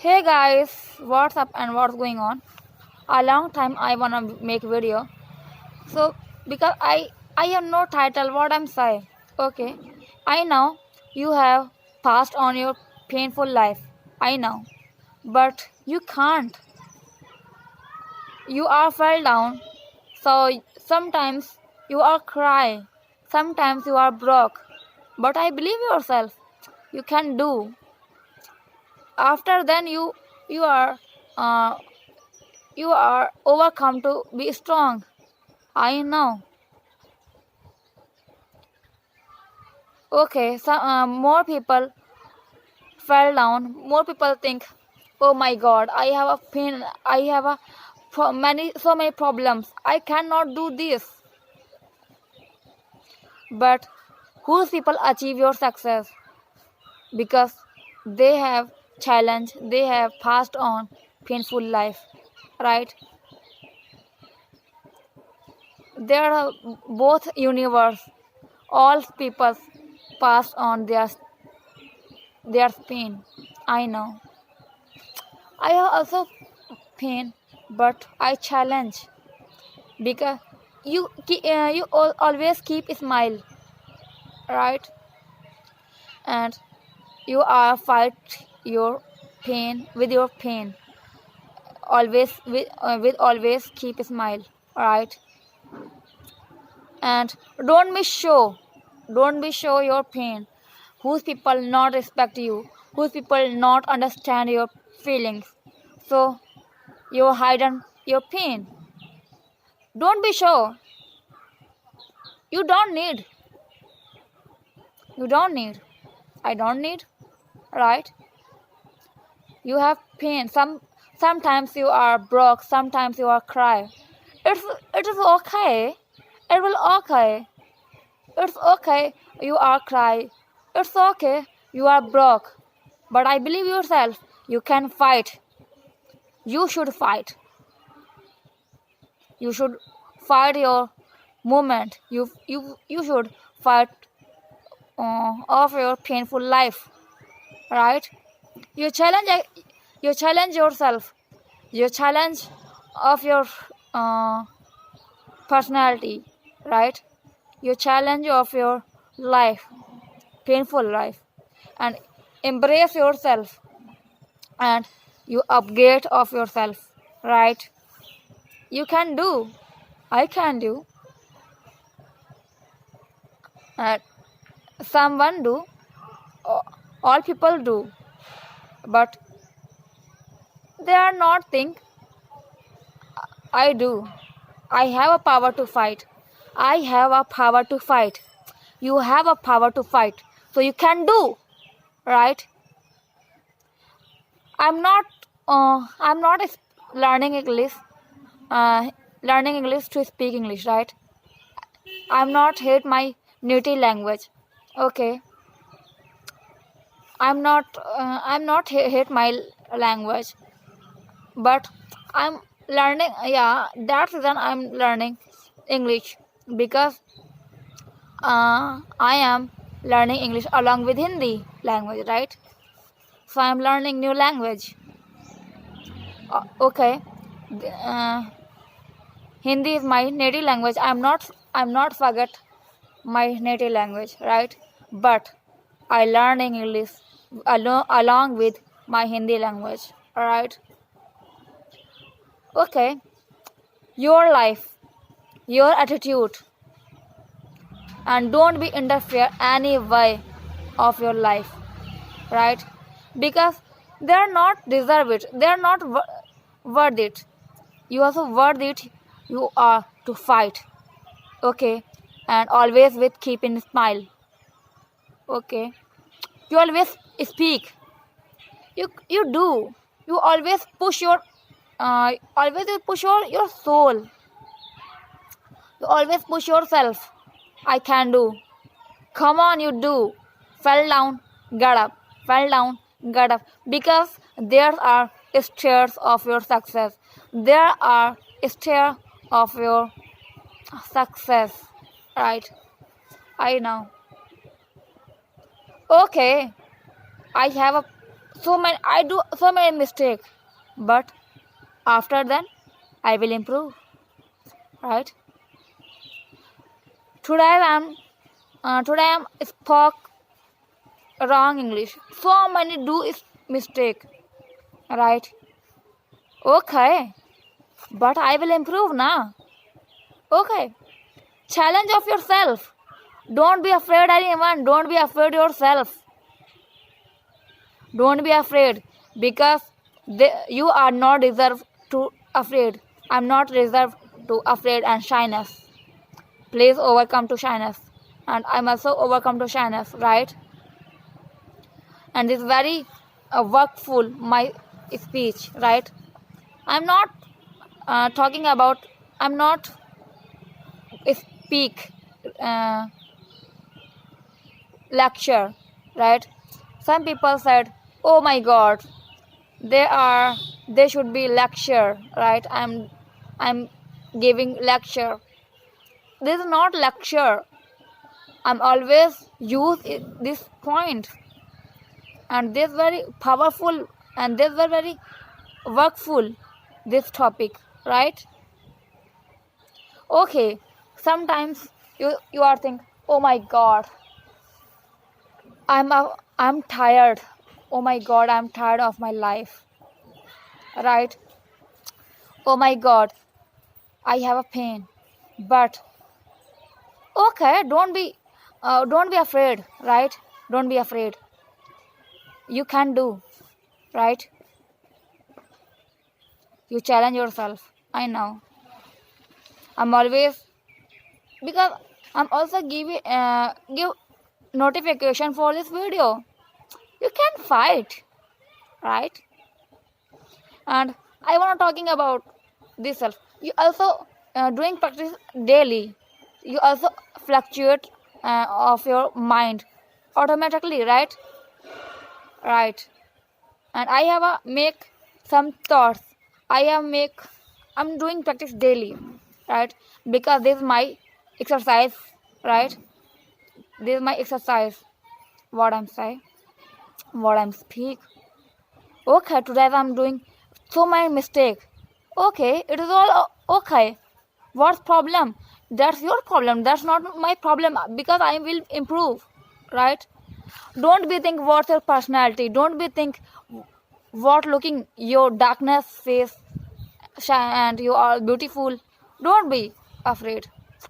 Hey guys, what's up and what's going on? A long time I wanna make video. So because I have no title, what I'm saying. Okay, I know you have passed on your painful life. I know, but you can't. You are fell down. So sometimes you are cry. Sometimes you are broke. But I believe yourself. You can do. After then you are. You are overcome to be strong. I know. Okay, some more people fell down. More people think, oh my God, I have a pain. I have a so many problems. I cannot do this. But whose people achieve your success? Because they have challenged. They have passed on painful life, right? There are both universe. All people pass on their pain. I know. I have also pain, but I challenge because you always keep a smile, right? And you are fight your pain with your pain. Always with always keep a smile, right? And don't be show your pain. Whose people not respect you, whose people not understand your feelings. So you hide your pain. Don't be sure. You don't need. You don't need. I don't need. Right? You have pain. Sometimes you are broke. Sometimes you are cry. It is okay. It will okay. It's okay. You are cry. It's okay. You are broke. But I believe yourself. You can fight. You should fight. You should fight your movement. You should fight of your painful life, right? You challenge yourself. You challenge of your uh, personality, right? You challenge of your life, painful life, and embrace yourself, and you upgrade of yourself, right? You can do. I can do. And someone do. All people do, but they are not think I do. I have a power to fight. I have a power to fight. You have a power to fight. So you can do, right? I'm not learning English. Learning English to speak English, right? I'm not hate my native language. Okay. I'm not hate my language, but I'm learning. Yeah, that's reason I'm learning English because I am learning English along with Hindi language, right? So I'm learning new language. Okay, uh, Hindi is my native language. I'm not forget my native language, right? But I learning English along with my Hindi language, alright? Okay, your life, your attitude, and don't be interfere any way of your life, right? Because they are not deserve it. They are not worth it. You also worth it. You are to fight, okay? And always with keeping smile, okay? You always speak. You do. You always push your your soul. You always push yourself. I can do. Come on, you do. Fell down, get up. Fell down, get up. Because there are stairs of your success. There are stairs of your success. Right? I know. Okay. I have a I do so many mistakes, but after then I will improve, right? Today I'm spoke wrong English. So many do is mistake, right? Okay, but I will improve now. Okay, challenge of yourself. Don't be afraid anyone. Don't be afraid yourself. Don't be afraid because you are not deserved to afraid. I'm not reserved to afraid and shyness. Please overcome to shyness, and I must also overcome to shyness, right? And it's very workful my speech, right? I'm not talking about. I'm not speak lecture, right? Some people said, "Oh my God, they should be lecture, right? I'm giving lecture. This is not lecture. I'm always use this point, and this very powerful and this very workful this topic, right? Okay, sometimes you are think, oh my God, I'm tired. Oh my God, I'm tired of my life, right? Oh my God, I have a pain, but okay, don't be afraid, right? Don't be afraid. You can do, right? You challenge yourself. I know. I'm always because I'm also give notification for this video. You can fight, right? And I want to talking about this self. You also doing practice daily. You also fluctuate of your mind automatically, right? Right. And I have a make some thoughts. I'm doing practice daily, right? Because this is my exercise, right? This is my exercise. What I'm saying, what I'm speak. Okay, today I'm doing so many mistakes. Okay, it is all okay. What's problem? That's your problem. That's not my problem because I will improve, right? Don't be think what's your personality. Don't be think what looking your darkness face and you are beautiful. Don't be afraid.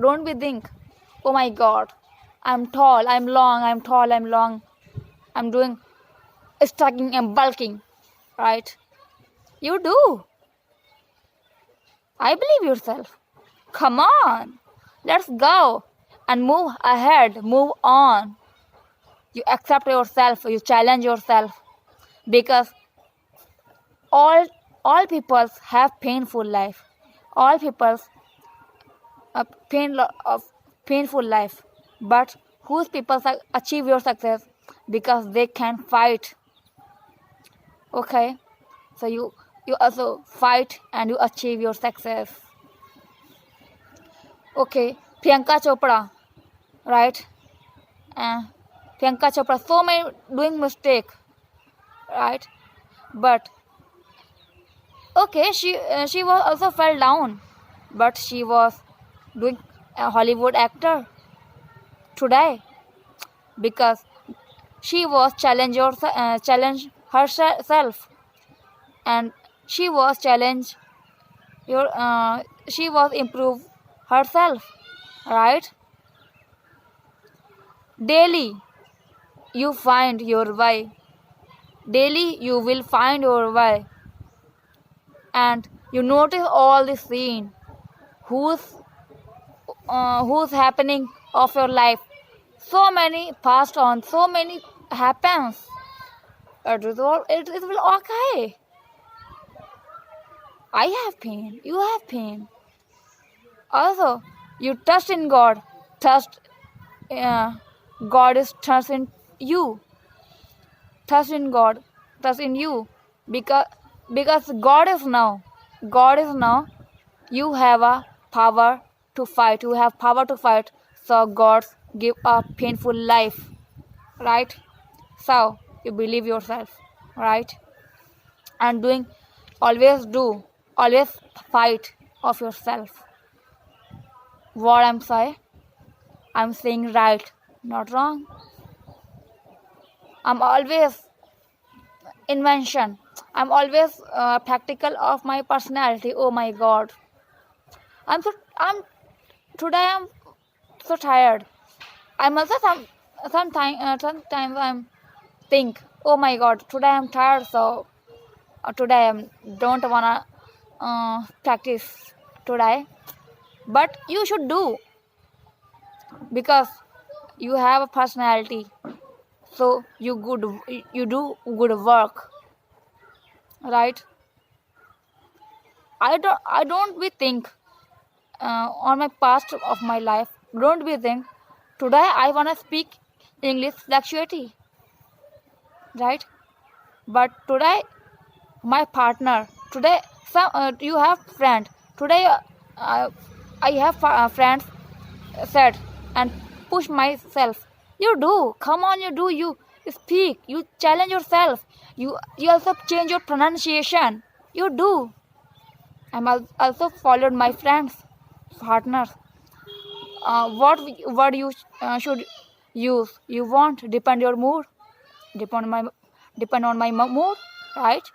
Don't be think, oh my God, I'm tall, I'm long, I'm tall, I'm long. I'm doing stacking and bulking, right? You do. I believe yourself. Come on, let's go and move ahead, move on. You accept yourself, you challenge yourself because all people have painful life. All people of painful life, but whose people achieve your success because they can fight. Okay, so you also fight and you achieve your success. Okay, Priyanka Chopra, right? Priyanka Chopra, so many doing mistake, right? But okay, she was also fell down, but she was doing a Hollywood actor today because she was challenge herself, and she was she was improve herself, right? Daily you find your way. Daily you will find your way, and you notice all the scene who's happening of your life. So many passed on, so many happens. It will okay. I have pain, you have pain. Also, you trust in God. God is trust in you. Trust in God. Trust in you. Because God is now. You have a power to fight. You have power to fight. So God give a painful life. Right? So you believe yourself. right? And always fight of yourself. What I'm saying right, not wrong. I'm always invention. I'm always practical of my personality. Oh my God, I'm today I'm so tired. I'm also sometimes I'm think, oh my God, today I'm tired, so today I don't wanna practice today. But you should do, because you have a personality, so you do good work, right? I don't be think on my past of my life. Don't be think today I wanna speak English fluctuity, right? But today my partner, today you have friend, today I have friends said and push myself. You do, come on, you do, you speak, you challenge yourself, you also change your pronunciation. You do. I'm also followed my friends, partners. What word you should use? You want depend your mood, depend on my mood, right?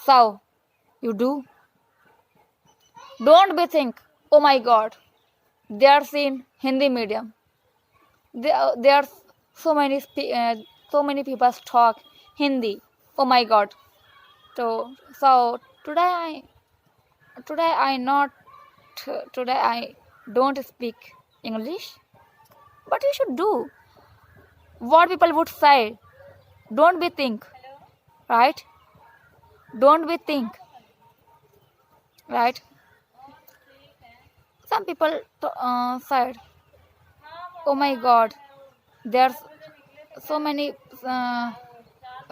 So you do. Don't be think, oh my God, they are in Hindi medium. There are so many people talk Hindi. Oh my God. So today I don't speak English. But you should do what people would say. Don't be think, right? Don't be think, right? Some people said, oh my God, there's so many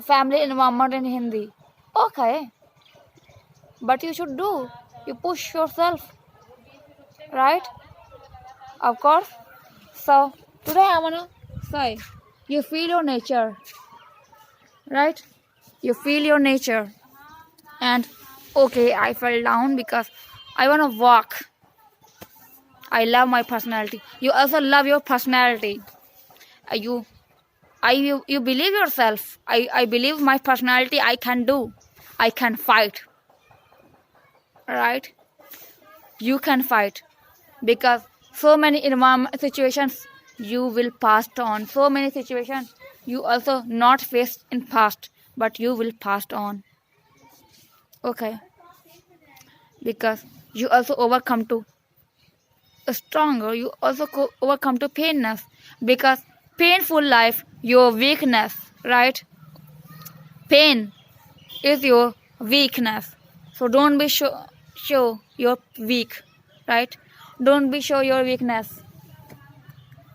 family involvement in Hindi. Okay, but you should do. You push yourself, right? Of course. So today I wanna say, you feel your nature, right? You feel your nature, and okay, I fell down because I wanna walk. I love my personality. You also love your personality. You believe yourself. I believe my personality. I can do. I can fight. Right? You can fight, because so many environment situations you will pass on. So many situations you also not faced in past, but you will pass on. Okay? Because you also overcome to stronger. You also overcome to painness, because painful life your weakness, right? Pain is your weakness, so don't be show you're weak, right? Don't be show your weakness.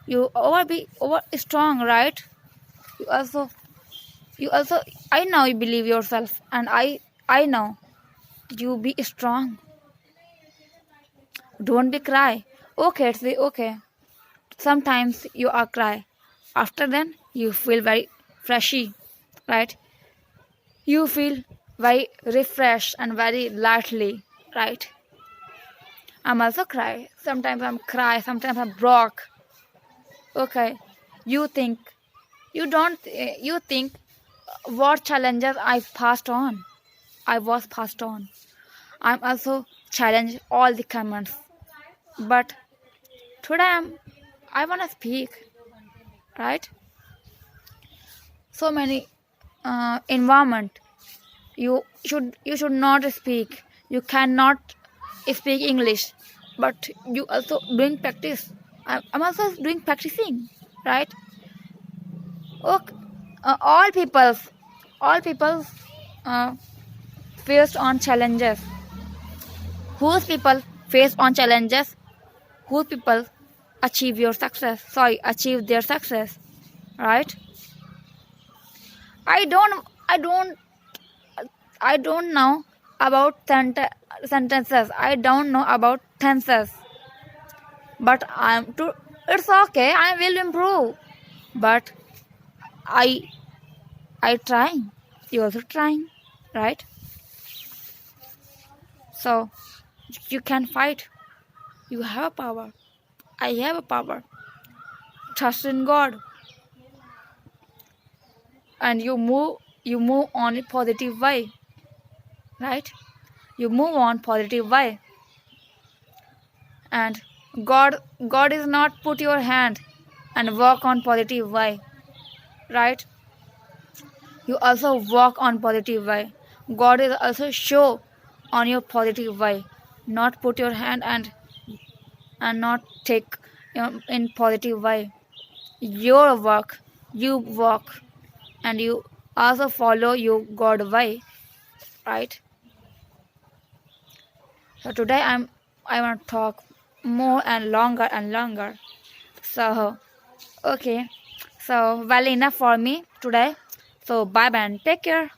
You be over strong, right? You also I know you believe yourself, and I know you be strong. Don't be cry. Okay, it's okay. Sometimes you are cry. After then you feel very freshy, right? You feel very refreshed and very lightly, right? I'm also cry. Sometimes I'm cry. Sometimes I'm broke. Okay, you think you don't. You think what challenges I passed on. I was passed on. I'm also challenge all the comments, but today I wanna speak, right? So many environment. You should not speak. You cannot speak English, but you also doing practice. I'm also doing practicing, right? Okay, all people uh, faced on challenges. Whose people face on challenges? Whose people achieve your success? Achieve their success, right? I don't I don't I don't know about sentences. I don't know about tenses. But it's okay. I will improve. But I try. you're also trying, right? So you can fight. You have a power. I have a power. Trust in God, and you move on a positive way, right? You move on positive way, and God is not put your hand and walk on positive way, right? You also walk on positive way. God is also show on your positive way, not put your hand and not take in positive way. Your work, you walk, and you also follow your God way, right? So today I want to talk more and longer and longer. So okay, so well enough for me today. So bye bye and take care.